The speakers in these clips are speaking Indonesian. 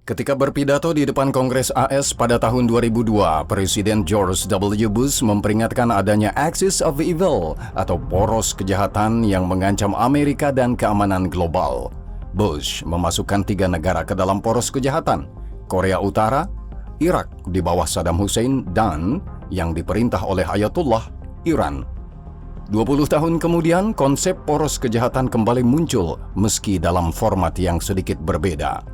Ketika berpidato di depan Kongres AS pada tahun 2002, Presiden George W. Bush memperingatkan adanya axis of evil atau poros kejahatan yang mengancam Amerika dan keamanan global. Bush memasukkan 3 negara ke dalam poros kejahatan: Korea Utara, Irak di bawah Saddam Hussein, dan yang diperintah oleh Ayatullah, Iran. 20 tahun kemudian, konsep poros kejahatan kembali muncul meski dalam format yang sedikit berbeda.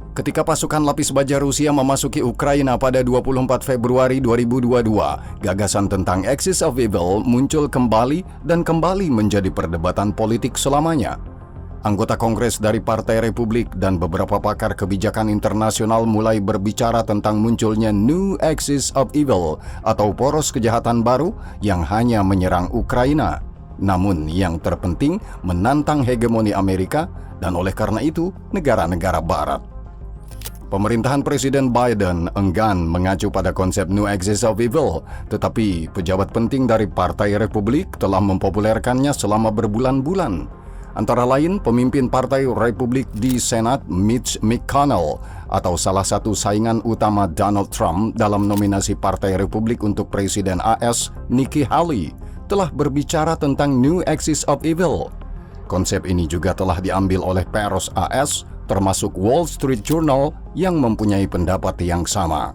Ketika pasukan lapis baja Rusia memasuki Ukraina pada 24 Februari 2022, gagasan tentang axis of evil muncul kembali dan kembali menjadi perdebatan politik selamanya. Anggota Kongres dari Partai Republik dan beberapa pakar kebijakan internasional mulai berbicara tentang munculnya new axis of evil atau poros kejahatan baru yang hanya menyerang Ukraina, namun yang terpenting menantang hegemoni Amerika dan oleh karena itu negara-negara Barat. Pemerintahan Presiden Biden enggan mengacu pada konsep New Axis of Evil, tetapi pejabat penting dari Partai Republik telah mempopulerkannya selama berbulan-bulan. Antara lain, pemimpin Partai Republik di Senat Mitch McConnell atau salah satu saingan utama Donald Trump dalam nominasi Partai Republik untuk Presiden AS, Nikki Haley, telah berbicara tentang New Axis of Evil. Konsep ini juga telah diambil oleh peros AS, termasuk Wall Street Journal yang mempunyai pendapat yang sama.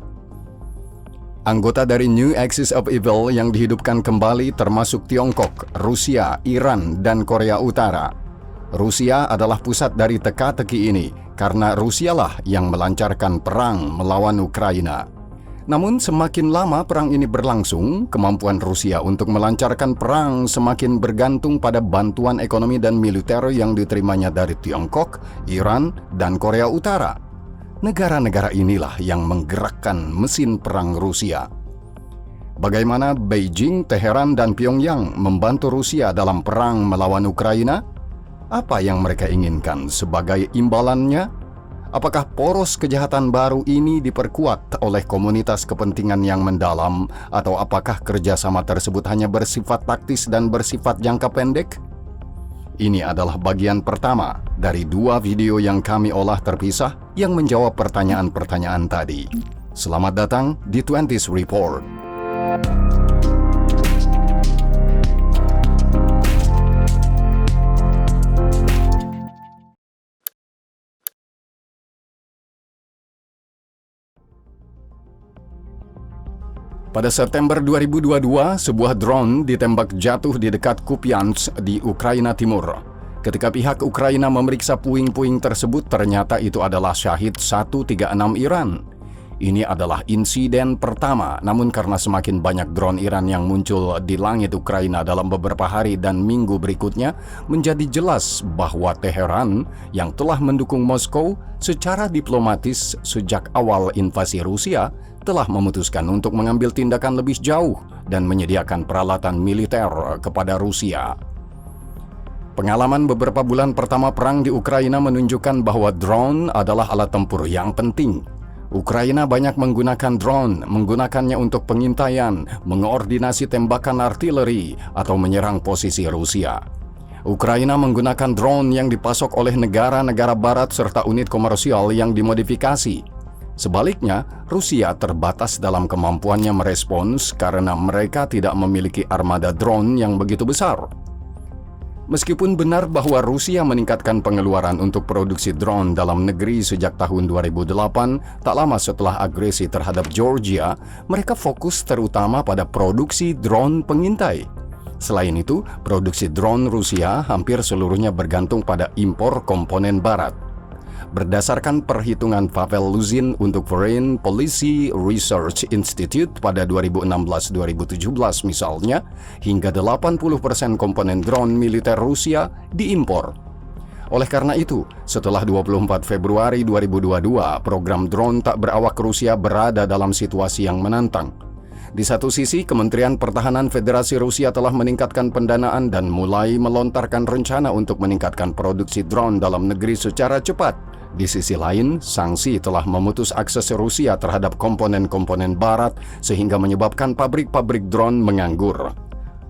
Anggota dari New Axis of Evil yang dihidupkan kembali termasuk Tiongkok, Rusia, Iran, dan Korea Utara. Rusia adalah pusat dari teka-teki ini karena Rusialah yang melancarkan perang melawan Ukraina. Namun semakin lama perang ini berlangsung, kemampuan Rusia untuk melancarkan perang semakin bergantung pada bantuan ekonomi dan militer yang diterimanya dari Tiongkok, Iran, dan Korea Utara. Negara-negara inilah yang menggerakkan mesin perang Rusia. Bagaimana Beijing, Teheran, dan Pyongyang membantu Rusia dalam perang melawan Ukraina? Apa yang mereka inginkan sebagai imbalannya? Apakah poros kejahatan baru ini diperkuat oleh komunitas kepentingan yang mendalam, atau apakah kerjasama tersebut hanya bersifat taktis dan bersifat jangka pendek? Ini adalah bagian pertama dari 2 video yang kami olah terpisah yang menjawab pertanyaan-pertanyaan tadi. Selamat datang di 20s Report. Pada September 2022, sebuah drone ditembak jatuh di dekat Kupiansk di Ukraina Timur. Ketika pihak Ukraina memeriksa puing-puing tersebut, ternyata itu adalah Shahed 136 Iran. Ini adalah insiden pertama, namun karena semakin banyak drone Iran yang muncul di langit Ukraina dalam beberapa hari dan minggu berikutnya, menjadi jelas bahwa Teheran yang telah mendukung Moskow secara diplomatis sejak awal invasi Rusia telah memutuskan untuk mengambil tindakan lebih jauh dan menyediakan peralatan militer kepada Rusia. Pengalaman beberapa bulan pertama perang di Ukraina menunjukkan bahwa drone adalah alat tempur yang penting. Ukraina banyak menggunakan drone, menggunakannya untuk pengintaian, mengoordinasi tembakan artileri, atau menyerang posisi Rusia. Ukraina menggunakan drone yang dipasok oleh negara-negara barat serta unit komersial yang dimodifikasi. Sebaliknya, Rusia terbatas dalam kemampuannya merespons karena mereka tidak memiliki armada drone yang begitu besar. Meskipun benar bahwa Rusia meningkatkan pengeluaran untuk produksi drone dalam negeri sejak tahun 2008, tak lama setelah agresi terhadap Georgia, mereka fokus terutama pada produksi drone pengintai. Selain itu, produksi drone Rusia hampir seluruhnya bergantung pada impor komponen barat. Berdasarkan perhitungan Pavel Luzin untuk Foreign Policy Research Institute pada 2016-2017 misalnya, hingga 80% komponen drone militer Rusia diimpor. Oleh karena itu, setelah 24 Februari 2022, program drone tak berawak Rusia berada dalam situasi yang menantang. Di satu sisi, Kementerian Pertahanan Federasi Rusia telah meningkatkan pendanaan dan mulai melontarkan rencana untuk meningkatkan produksi drone dalam negeri secara cepat. Di sisi lain, sanksi telah memutus akses Rusia terhadap komponen-komponen barat sehingga menyebabkan pabrik-pabrik drone menganggur.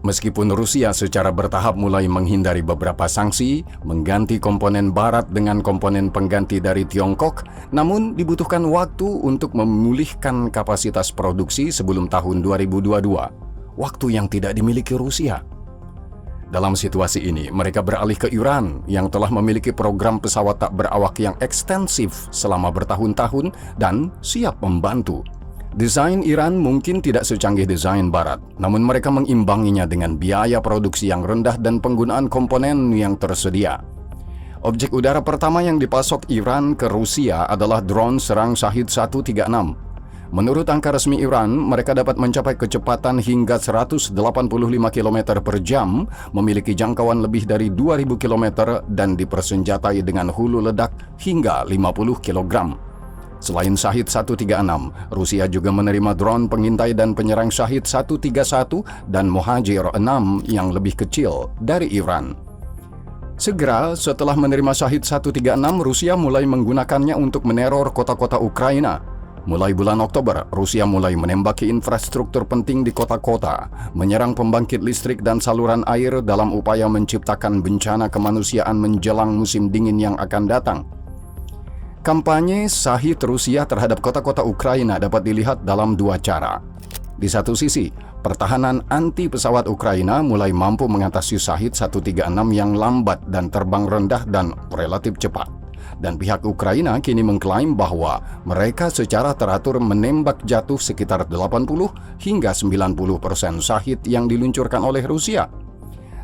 Meskipun Rusia secara bertahap mulai menghindari beberapa sanksi, mengganti komponen barat dengan komponen pengganti dari Tiongkok, namun dibutuhkan waktu untuk memulihkan kapasitas produksi sebelum tahun 2022, waktu yang tidak dimiliki Rusia. Dalam situasi ini, mereka beralih ke Iran yang telah memiliki program pesawat tak berawak yang ekstensif selama bertahun-tahun dan siap membantu. Desain Iran mungkin tidak secanggih desain Barat, namun mereka mengimbanginya dengan biaya produksi yang rendah dan penggunaan komponen yang tersedia. Objek udara pertama yang dipasok Iran ke Rusia adalah drone serang Shahid 136. Menurut angka resmi Iran, mereka dapat mencapai kecepatan hingga 185 km per jam, memiliki jangkauan lebih dari 2000 km dan dipersenjatai dengan hulu ledak hingga 50 kg. Selain Shahid 136, Rusia juga menerima drone pengintai dan penyerang Shahid 131 dan Mohajir 6 yang lebih kecil dari Iran. Segera setelah menerima Shahid 136, Rusia mulai menggunakannya untuk meneror kota-kota Ukraina. Mulai bulan Oktober, Rusia mulai menembaki infrastruktur penting di kota-kota, menyerang pembangkit listrik dan saluran air dalam upaya menciptakan bencana kemanusiaan menjelang musim dingin yang akan datang. Kampanye Shahid Rusia terhadap kota-kota Ukraina dapat dilihat dalam dua cara. Di satu sisi, pertahanan anti pesawat Ukraina mulai mampu mengatasi Shahid 136 yang lambat dan terbang rendah dan relatif cepat. Dan pihak Ukraina kini mengklaim bahwa mereka secara teratur menembak jatuh sekitar 80 hingga 90% Shahid yang diluncurkan oleh Rusia.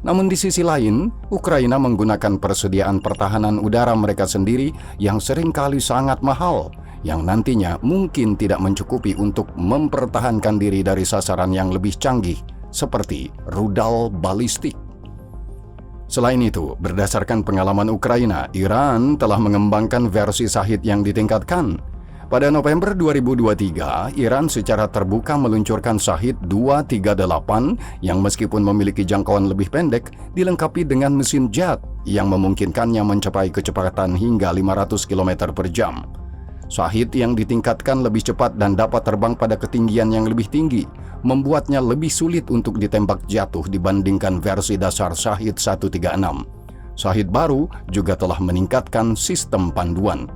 Namun di sisi lain, Ukraina menggunakan persediaan pertahanan udara mereka sendiri yang seringkali sangat mahal, yang nantinya mungkin tidak mencukupi untuk mempertahankan diri dari sasaran yang lebih canggih, seperti rudal balistik. Selain itu, berdasarkan pengalaman Ukraina, Iran telah mengembangkan versi Shahid yang ditingkatkan. Pada November 2023, Iran secara terbuka meluncurkan Shahid 238 yang meskipun memiliki jangkauan lebih pendek, dilengkapi dengan mesin jet yang memungkinkannya mencapai kecepatan hingga 500 km per jam. Shahid yang ditingkatkan lebih cepat dan dapat terbang pada ketinggian yang lebih tinggi, membuatnya lebih sulit untuk ditembak jatuh dibandingkan versi dasar Shahid 136. Shahid baru juga telah meningkatkan sistem panduan.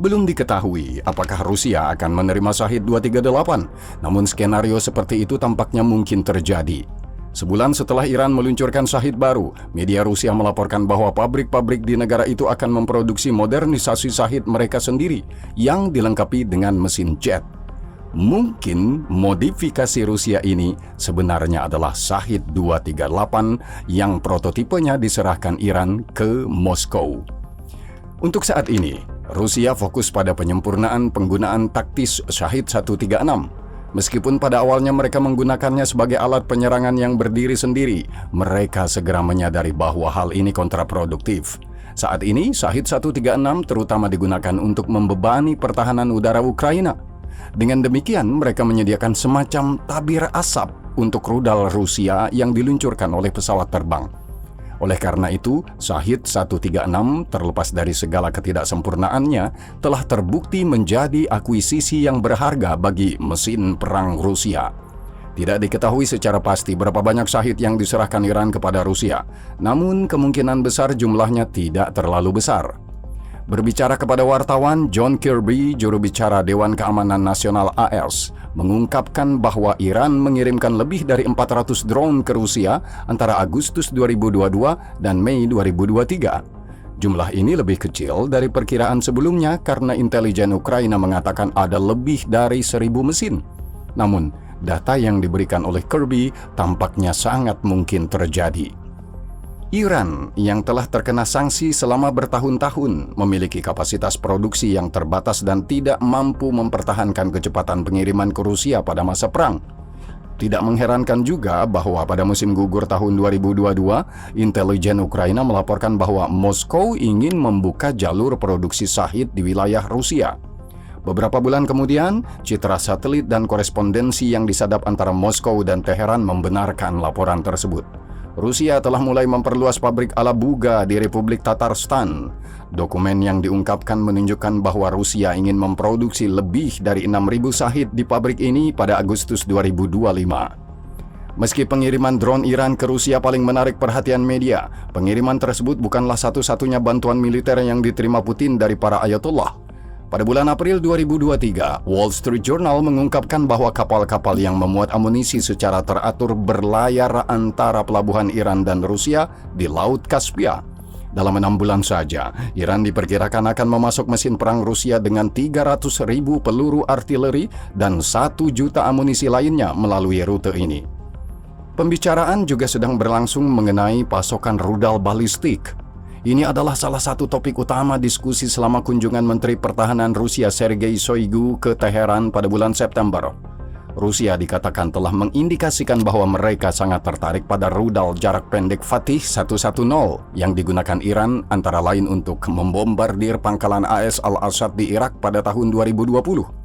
Belum diketahui apakah Rusia akan menerima Shahid 238, namun skenario seperti itu tampaknya mungkin terjadi. Sebulan setelah Iran meluncurkan Shahid baru, media Rusia melaporkan bahwa pabrik-pabrik di negara itu akan memproduksi modernisasi Shahid mereka sendiri yang dilengkapi dengan mesin jet. Mungkin modifikasi Rusia ini sebenarnya adalah Shahid 238 yang prototipenya diserahkan Iran ke Moskow. Untuk saat ini, Rusia fokus pada penyempurnaan penggunaan taktis Shahid 136. Meskipun pada awalnya mereka menggunakannya sebagai alat penyerangan yang berdiri sendiri, mereka segera menyadari bahwa hal ini kontraproduktif. Saat ini, Shahid 136 terutama digunakan untuk membebani pertahanan udara Ukraina. Dengan demikian, mereka menyediakan semacam tabir asap untuk rudal Rusia yang diluncurkan oleh pesawat terbang. Oleh karena itu, Shahid 136 terlepas dari segala ketidaksempurnaannya telah terbukti menjadi akuisisi yang berharga bagi mesin perang Rusia. Tidak diketahui secara pasti berapa banyak Shahid yang diserahkan Iran kepada Rusia, namun kemungkinan besar jumlahnya tidak terlalu besar. Berbicara kepada wartawan, John Kirby, juru bicara Dewan Keamanan Nasional AS, mengungkapkan bahwa Iran mengirimkan lebih dari 400 drone ke Rusia antara Agustus 2022 dan Mei 2023. Jumlah ini lebih kecil dari perkiraan sebelumnya karena intelijen Ukraina mengatakan ada lebih dari 1.000 mesin. Namun, data yang diberikan oleh Kirby tampaknya sangat mungkin terjadi. Iran yang telah terkena sanksi selama bertahun-tahun memiliki kapasitas produksi yang terbatas dan tidak mampu mempertahankan kecepatan pengiriman ke Rusia pada masa perang. Tidak mengherankan juga bahwa pada musim gugur tahun 2022, intelijen Ukraina melaporkan bahwa Moskow ingin membuka jalur produksi Shahid di wilayah Rusia. Beberapa bulan kemudian, citra satelit dan korespondensi yang disadap antara Moskow dan Teheran membenarkan laporan tersebut. Rusia telah mulai memperluas pabrik Alabuga di Republik Tatarstan. Dokumen yang diungkapkan menunjukkan bahwa Rusia ingin memproduksi lebih dari 6.000 Shahid di pabrik ini pada Agustus 2025. Meski pengiriman drone Iran ke Rusia paling menarik perhatian media, pengiriman tersebut bukanlah satu-satunya bantuan militer yang diterima Putin dari para ayatollah. Pada bulan April 2023, Wall Street Journal mengungkapkan bahwa kapal-kapal yang memuat amunisi secara teratur berlayar antara pelabuhan Iran dan Rusia di Laut Kaspia. Dalam 6 bulan saja, Iran diperkirakan akan memasok mesin perang Rusia dengan 300.000 peluru artileri dan 1 juta amunisi lainnya melalui rute ini. Pembicaraan juga sedang berlangsung mengenai pasokan rudal balistik. Ini adalah salah satu topik utama diskusi selama kunjungan Menteri Pertahanan Rusia Sergei Shoigu ke Teheran pada bulan September. Rusia dikatakan telah mengindikasikan bahwa mereka sangat tertarik pada rudal jarak pendek Fatih 110 yang digunakan Iran antara lain untuk membombardir pangkalan AS Al-Assad di Irak pada tahun 2020.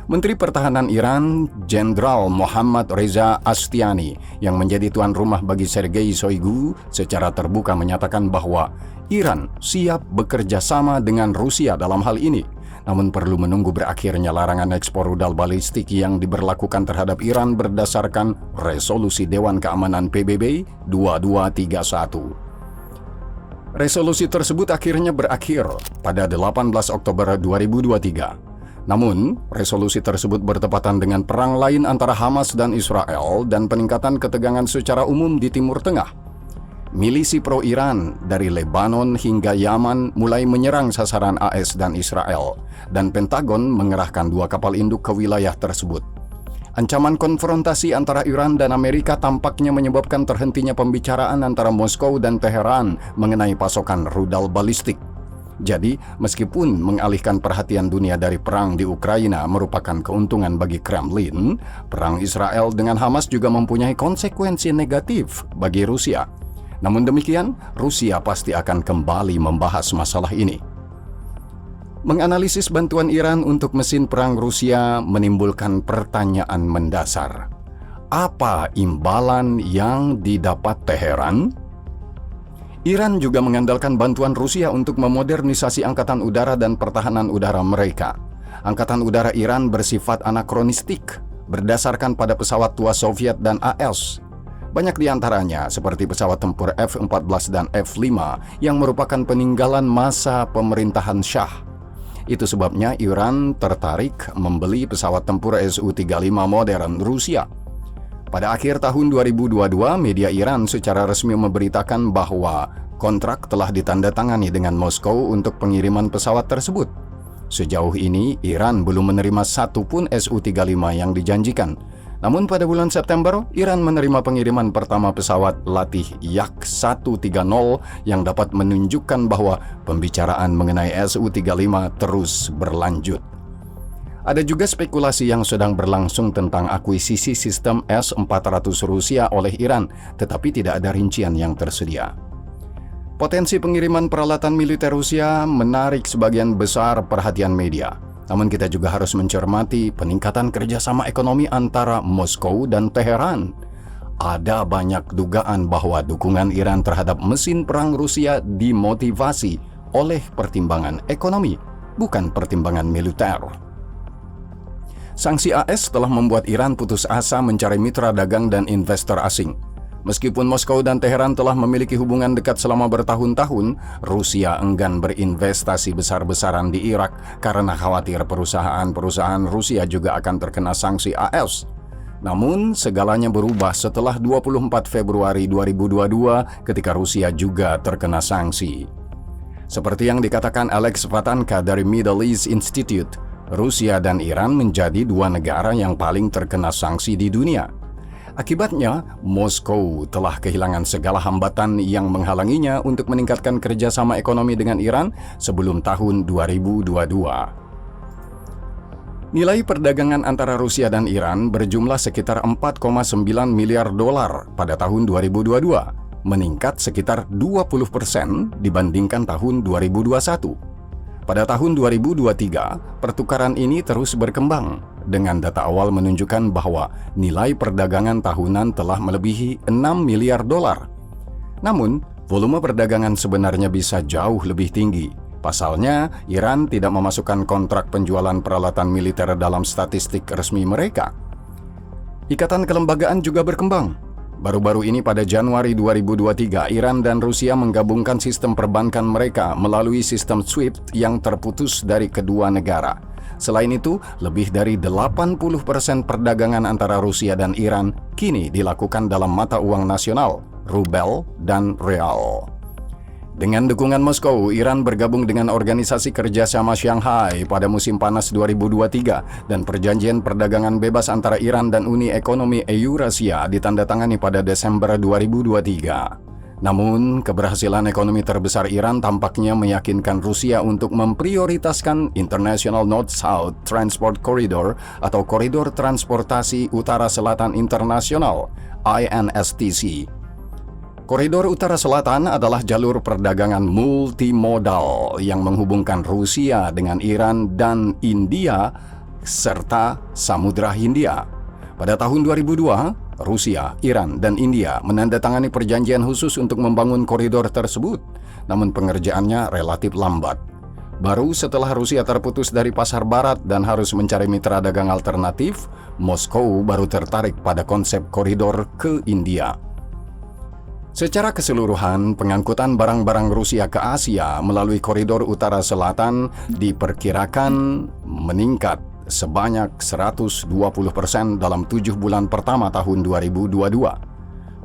Menteri Pertahanan Iran, Jenderal Mohammad Reza Astiani, yang menjadi tuan rumah bagi Sergei Shoigu, secara terbuka menyatakan bahwa Iran siap bekerja sama dengan Rusia dalam hal ini, namun perlu menunggu berakhirnya larangan ekspor rudal balistik yang diberlakukan terhadap Iran berdasarkan Resolusi Dewan Keamanan PBB 2231. Resolusi tersebut akhirnya berakhir pada 18 Oktober 2023. Namun, resolusi tersebut bertepatan dengan perang lain antara Hamas dan Israel dan peningkatan ketegangan secara umum di Timur Tengah. Milisi pro-Iran dari Lebanon hingga Yaman mulai menyerang sasaran AS dan Israel, dan Pentagon mengerahkan 2 kapal induk ke wilayah tersebut. Ancaman konfrontasi antara Iran dan Amerika tampaknya menyebabkan terhentinya pembicaraan antara Moskow dan Teheran mengenai pasokan rudal balistik. Jadi, meskipun mengalihkan perhatian dunia dari perang di Ukraina merupakan keuntungan bagi Kremlin, perang Israel dengan Hamas juga mempunyai konsekuensi negatif bagi Rusia. Namun demikian, Rusia pasti akan kembali membahas masalah ini. Menganalisis bantuan Iran untuk mesin perang Rusia menimbulkan pertanyaan mendasar. Apa imbalan yang didapat Teheran? Iran juga mengandalkan bantuan Rusia untuk memodernisasi angkatan udara dan pertahanan udara mereka. Angkatan udara Iran bersifat anakronistik, berdasarkan pada pesawat tua Soviet dan AS. Banyak di antaranya, seperti pesawat tempur F-14 dan F-5, yang merupakan peninggalan masa pemerintahan Shah. Itu sebabnya Iran tertarik membeli pesawat tempur Su-35 modern Rusia. Pada akhir tahun 2022, media Iran secara resmi memberitakan bahwa kontrak telah ditandatangani dengan Moskow untuk pengiriman pesawat tersebut. Sejauh ini, Iran belum menerima satu pun Su-35 yang dijanjikan. Namun pada bulan September, Iran menerima pengiriman pertama pesawat latih Yak-130 yang dapat menunjukkan bahwa pembicaraan mengenai Su-35 terus berlanjut. Ada juga spekulasi yang sedang berlangsung tentang akuisisi sistem S-400 Rusia oleh Iran, tetapi tidak ada rincian yang tersedia. Potensi pengiriman peralatan militer Rusia menarik sebagian besar perhatian media. Namun kita juga harus mencermati peningkatan kerjasama ekonomi antara Moskow dan Teheran. Ada banyak dugaan bahwa dukungan Iran terhadap mesin perang Rusia dimotivasi oleh pertimbangan ekonomi, bukan pertimbangan militer. Sanksi AS telah membuat Iran putus asa mencari mitra dagang dan investor asing. Meskipun Moskow dan Teheran telah memiliki hubungan dekat selama bertahun-tahun, Rusia enggan berinvestasi besar-besaran di Irak karena khawatir perusahaan-perusahaan Rusia juga akan terkena sanksi AS. Namun, segalanya berubah setelah 24 Februari 2022 ketika Rusia juga terkena sanksi. Seperti yang dikatakan Alex Vatanka dari Middle East Institute, Rusia dan Iran menjadi 2 negara yang paling terkena sanksi di dunia. Akibatnya, Moskow telah kehilangan segala hambatan yang menghalanginya untuk meningkatkan kerjasama ekonomi dengan Iran sebelum tahun 2022. Nilai perdagangan antara Rusia dan Iran berjumlah sekitar 4,9 miliar dolar pada tahun 2022, meningkat sekitar 20% dibandingkan tahun 2021. Pada tahun 2023, pertukaran ini terus berkembang, dengan data awal menunjukkan bahwa nilai perdagangan tahunan telah melebihi 6 miliar dolar. Namun, volume perdagangan sebenarnya bisa jauh lebih tinggi. Pasalnya, Iran tidak memasukkan kontrak penjualan peralatan militer dalam statistik resmi mereka. Ikatan kelembagaan juga berkembang. Baru-baru ini pada Januari 2023, Iran dan Rusia menggabungkan sistem perbankan mereka melalui sistem SWIFT yang terputus dari kedua negara. Selain itu, lebih dari 80% perdagangan antara Rusia dan Iran kini dilakukan dalam mata uang nasional, rubel dan real. Dengan dukungan Moskow, Iran bergabung dengan Organisasi Kerjasama Shanghai pada musim panas 2023 dan perjanjian perdagangan bebas antara Iran dan Uni Ekonomi Eurasia ditandatangani pada Desember 2023. Namun, keberhasilan ekonomi terbesar Iran tampaknya meyakinkan Rusia untuk memprioritaskan International North-South Transport Corridor atau Koridor Transportasi Utara Selatan Internasional (INSTC). Koridor Utara Selatan adalah jalur perdagangan multimodal yang menghubungkan Rusia dengan Iran dan India serta Samudra Hindia. Pada tahun 2002, Rusia, Iran, dan India menandatangani perjanjian khusus untuk membangun koridor tersebut, namun pengerjaannya relatif lambat. Baru setelah Rusia terputus dari pasar barat dan harus mencari mitra dagang alternatif, Moskow baru tertarik pada konsep koridor ke India. Secara keseluruhan, pengangkutan barang-barang Rusia ke Asia melalui koridor utara selatan diperkirakan meningkat sebanyak 120% dalam 7 bulan pertama tahun 2022.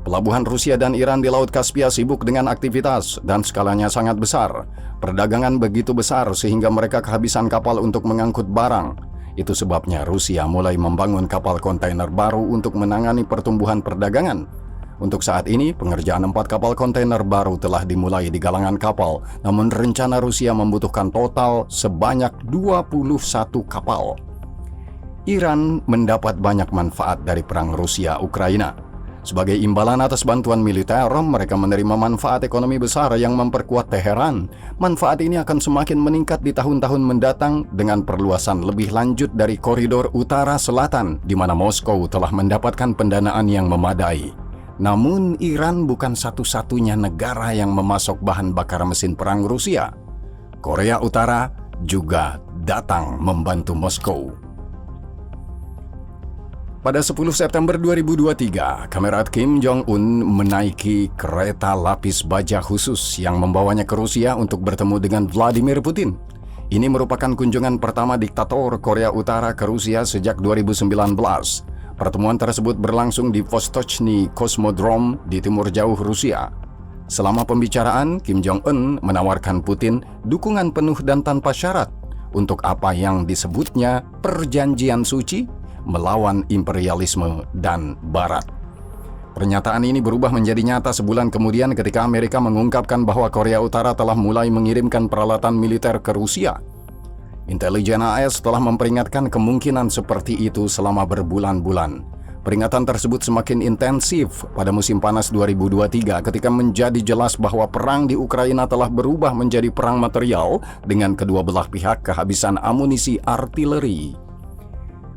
Pelabuhan Rusia dan Iran di Laut Kaspia sibuk dengan aktivitas dan skalanya sangat besar. Perdagangan begitu besar sehingga mereka kehabisan kapal untuk mengangkut barang. Itu sebabnya Rusia mulai membangun kapal kontainer baru untuk menangani pertumbuhan perdagangan. Untuk saat ini, pengerjaan 4 kapal kontainer baru telah dimulai di galangan kapal, namun rencana Rusia membutuhkan total sebanyak 21 kapal. Iran mendapat banyak manfaat dari perang Rusia-Ukraina. Sebagai imbalan atas bantuan militer, mereka menerima manfaat ekonomi besar yang memperkuat Teheran. Manfaat ini akan semakin meningkat di tahun-tahun mendatang dengan perluasan lebih lanjut dari koridor utara selatan, di mana Moskow telah mendapatkan pendanaan yang memadai. Namun, Iran bukan satu-satunya negara yang memasok bahan bakar mesin perang Rusia. Korea Utara juga datang membantu Moskow. Pada 10 September 2023, Kamerat Kim Jong-un menaiki kereta lapis baja khusus yang membawanya ke Rusia untuk bertemu dengan Vladimir Putin. Ini merupakan kunjungan pertama diktator Korea Utara ke Rusia sejak 2019. Pertemuan tersebut berlangsung di Vostochny Cosmodrome di timur jauh Rusia. Selama pembicaraan, Kim Jong-un menawarkan Putin dukungan penuh dan tanpa syarat untuk apa yang disebutnya perjanjian suci melawan imperialisme dan Barat. Pernyataan ini berubah menjadi nyata sebulan kemudian ketika Amerika mengungkapkan bahwa Korea Utara telah mulai mengirimkan peralatan militer ke Rusia. Intelijen AS telah memperingatkan kemungkinan seperti itu selama berbulan-bulan. Peringatan tersebut semakin intensif pada musim panas 2023 ketika menjadi jelas bahwa perang di Ukraina telah berubah menjadi perang material dengan kedua belah pihak kehabisan amunisi artileri.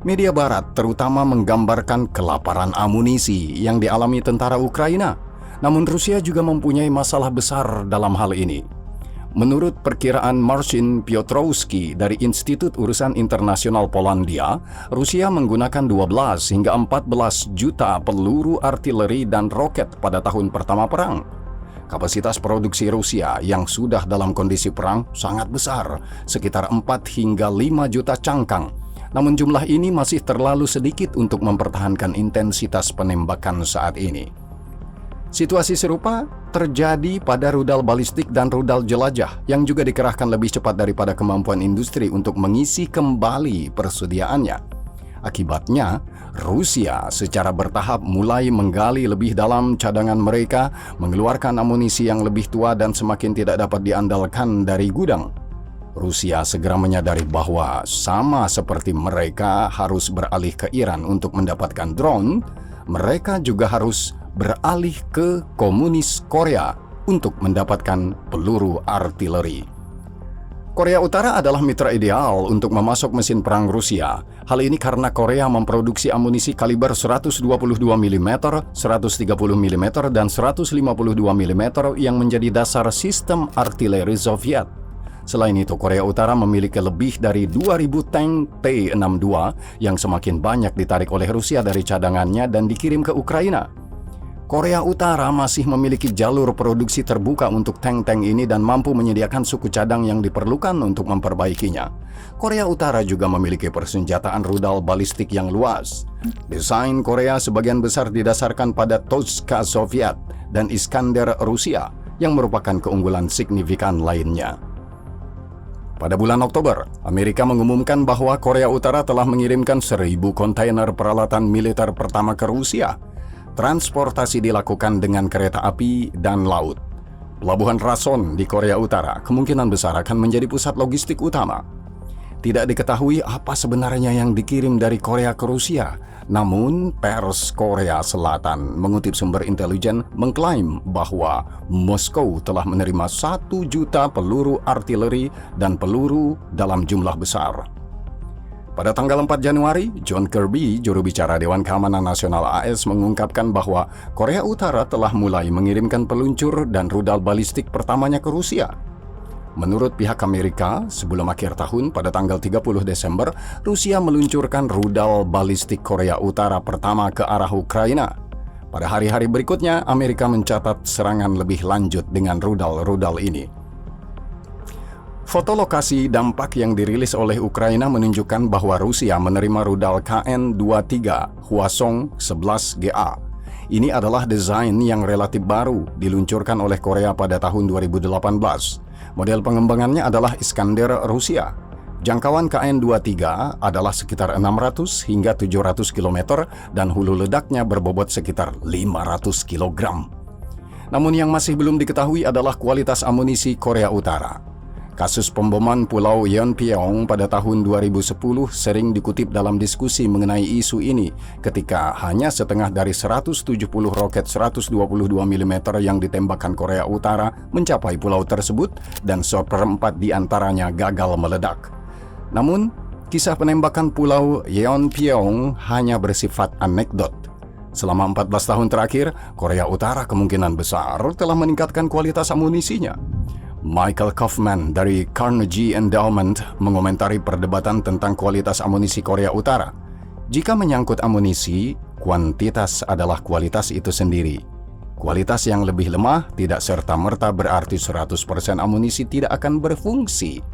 Media Barat terutama menggambarkan kelaparan amunisi yang dialami tentara Ukraina. Namun Rusia juga mempunyai masalah besar dalam hal ini. Menurut perkiraan Marcin Piotrowski dari Institut Urusan Internasional Polandia, Rusia menggunakan 12 hingga 14 juta peluru artileri dan roket pada tahun pertama perang. Kapasitas produksi Rusia yang sudah dalam kondisi perang sangat besar, sekitar 4 hingga 5 juta cangkang. Namun jumlah ini masih terlalu sedikit untuk mempertahankan intensitas penembakan saat ini. Situasi serupa terjadi pada rudal balistik dan rudal jelajah yang juga dikerahkan lebih cepat daripada kemampuan industri untuk mengisi kembali persediaannya. Akibatnya, Rusia secara bertahap mulai menggali lebih dalam cadangan mereka, mengeluarkan amunisi yang lebih tua dan semakin tidak dapat diandalkan dari gudang. Rusia segera menyadari bahwa sama seperti mereka harus beralih ke Iran untuk mendapatkan drone, mereka juga harus beralih ke komunis Korea untuk mendapatkan peluru artileri. Korea Utara adalah mitra ideal untuk memasok mesin perang Rusia. Hal ini karena Korea memproduksi amunisi kaliber 122 mm, 130 mm, dan 152 mm yang menjadi dasar sistem artileri Soviet. Selain itu, Korea Utara memiliki lebih dari 2.000 tank T-62 yang semakin banyak ditarik oleh Rusia dari cadangannya dan dikirim ke Ukraina. Korea Utara masih memiliki jalur produksi terbuka untuk tank-tank ini dan mampu menyediakan suku cadang yang diperlukan untuk memperbaikinya. Korea Utara juga memiliki persenjataan rudal balistik yang luas. Desain Korea sebagian besar didasarkan pada Toska Soviet dan Iskander Rusia, yang merupakan keunggulan signifikan lainnya. Pada bulan Oktober, Amerika mengumumkan bahwa Korea Utara telah mengirimkan 1.000 kontainer peralatan militer pertama ke Rusia. Transportasi dilakukan dengan kereta api dan laut. Pelabuhan Rason di Korea Utara kemungkinan besar akan menjadi pusat logistik utama. Tidak diketahui apa sebenarnya yang dikirim dari Korea ke Rusia. Namun, pers Korea Selatan mengutip sumber intelijen mengklaim bahwa Moskow telah menerima 1 juta peluru artileri dan peluru dalam jumlah besar. Pada tanggal 4 Januari, John Kirby, juru bicara Dewan Keamanan Nasional AS, mengungkapkan bahwa Korea Utara telah mulai mengirimkan peluncur dan rudal balistik pertamanya ke Rusia. Menurut pihak Amerika, sebelum akhir tahun pada tanggal 30 Desember, Rusia meluncurkan rudal balistik Korea Utara pertama ke arah Ukraina. Pada hari-hari berikutnya, Amerika mencatat serangan lebih lanjut dengan rudal-rudal ini. Foto lokasi dampak yang dirilis oleh Ukraina menunjukkan bahwa Rusia menerima rudal KN-23 Hwasong-11GA. Ini adalah desain yang relatif baru, diluncurkan oleh Korea pada tahun 2018. Model pengembangannya adalah Iskander Rusia. Jangkauan KN-23 adalah sekitar 600 hingga 700 km dan hulu ledaknya berbobot sekitar 500 kg. Namun yang masih belum diketahui adalah kualitas amunisi Korea Utara. Kasus pemboman Pulau Yeonpyeong pada tahun 2010 sering dikutip dalam diskusi mengenai isu ini ketika hanya setengah dari 170 roket 122 mm yang ditembakkan Korea Utara mencapai pulau tersebut dan seperempat di antaranya gagal meledak. Namun, kisah penembakan Pulau Yeonpyeong hanya bersifat anekdot. Selama 14 tahun terakhir, Korea Utara kemungkinan besar telah meningkatkan kualitas amunisinya. Michael Kaufman dari Carnegie Endowment mengomentari perdebatan tentang kualitas amunisi Korea Utara. Jika menyangkut amunisi, kuantitas adalah kualitas itu sendiri. Kualitas yang lebih lemah tidak serta-merta berarti 100% amunisi tidak akan berfungsi.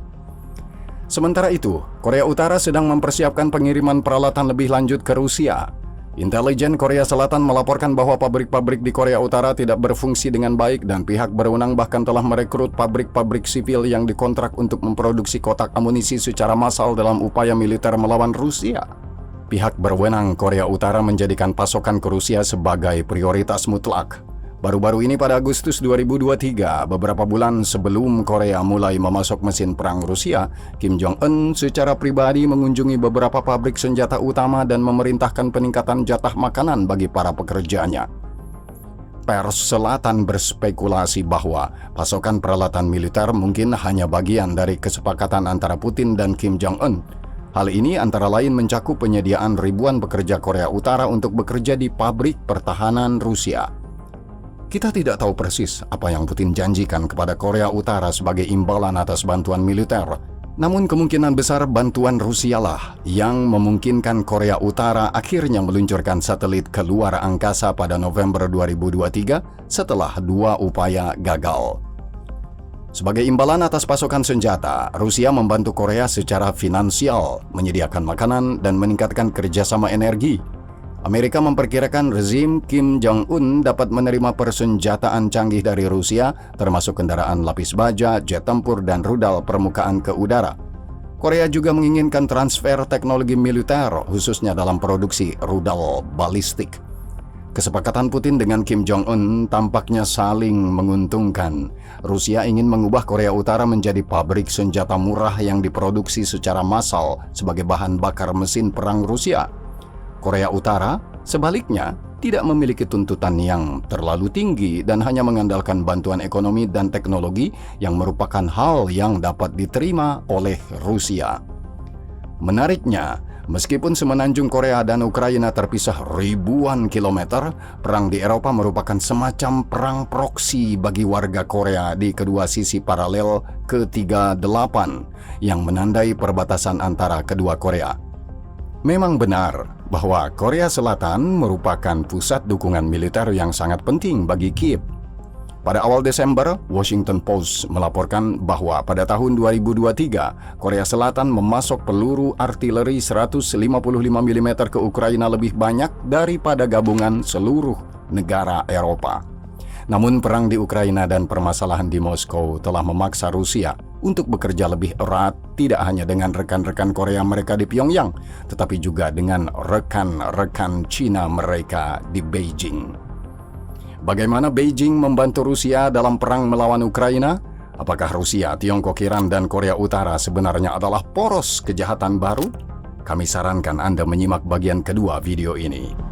Sementara itu, Korea Utara sedang mempersiapkan pengiriman peralatan lebih lanjut ke Rusia. Intelijen Korea Selatan melaporkan bahwa pabrik-pabrik di Korea Utara tidak berfungsi dengan baik dan pihak berwenang bahkan telah merekrut pabrik-pabrik sipil yang dikontrak untuk memproduksi kotak amunisi secara massal dalam upaya militer melawan Rusia. Pihak berwenang Korea Utara menjadikan pasokan ke Rusia sebagai prioritas mutlak. Baru-baru ini pada Agustus 2023, beberapa bulan sebelum Korea mulai memasok mesin perang Rusia, Kim Jong-un secara pribadi mengunjungi beberapa pabrik senjata utama dan memerintahkan peningkatan jatah makanan bagi para pekerjanya. Pers Selatan berspekulasi bahwa pasokan peralatan militer mungkin hanya bagian dari kesepakatan antara Putin dan Kim Jong-un. Hal ini antara lain mencakup penyediaan ribuan pekerja Korea Utara untuk bekerja di pabrik pertahanan Rusia. Kita tidak tahu persis apa yang Putin janjikan kepada Korea Utara sebagai imbalan atas bantuan militer. Namun kemungkinan besar bantuan Rusia lah yang memungkinkan Korea Utara akhirnya meluncurkan satelit ke luar angkasa pada November 2023 setelah 2 upaya gagal. Sebagai imbalan atas pasokan senjata, Rusia membantu Korea secara finansial, menyediakan makanan, dan meningkatkan kerjasama energi. Amerika memperkirakan rezim Kim Jong-un dapat menerima persenjataan canggih dari Rusia, termasuk kendaraan lapis baja, jet tempur, dan rudal permukaan ke udara. Korea juga menginginkan transfer teknologi militer, khususnya dalam produksi rudal balistik. Kesepakatan Putin dengan Kim Jong-un tampaknya saling menguntungkan. Rusia ingin mengubah Korea Utara menjadi pabrik senjata murah yang diproduksi secara massal sebagai bahan bakar mesin perang Rusia. Korea Utara, sebaliknya, tidak memiliki tuntutan yang terlalu tinggi dan hanya mengandalkan bantuan ekonomi dan teknologi yang merupakan hal yang dapat diterima oleh Rusia. Menariknya, meskipun semenanjung Korea dan Ukraina terpisah ribuan kilometer, perang di Eropa merupakan semacam perang proksi bagi warga Korea di kedua sisi paralel ke-38 yang menandai perbatasan antara kedua Korea. Memang benar bahwa Korea Selatan merupakan pusat dukungan militer yang sangat penting bagi Kiev. Pada awal Desember, Washington Post melaporkan bahwa pada tahun 2023, Korea Selatan memasok peluru artileri 155 mm ke Ukraina lebih banyak daripada gabungan seluruh negara Eropa. Namun perang di Ukraina dan permasalahan di Moskow telah memaksa Rusia untuk bekerja lebih erat tidak hanya dengan rekan-rekan Korea mereka di Pyongyang, tetapi juga dengan rekan-rekan Cina mereka di Beijing. Bagaimana Beijing membantu Rusia dalam perang melawan Ukraina? Apakah Rusia, Tiongkok, Iran, dan Korea Utara sebenarnya adalah poros kejahatan baru? Kami sarankan Anda menyimak bagian kedua video ini.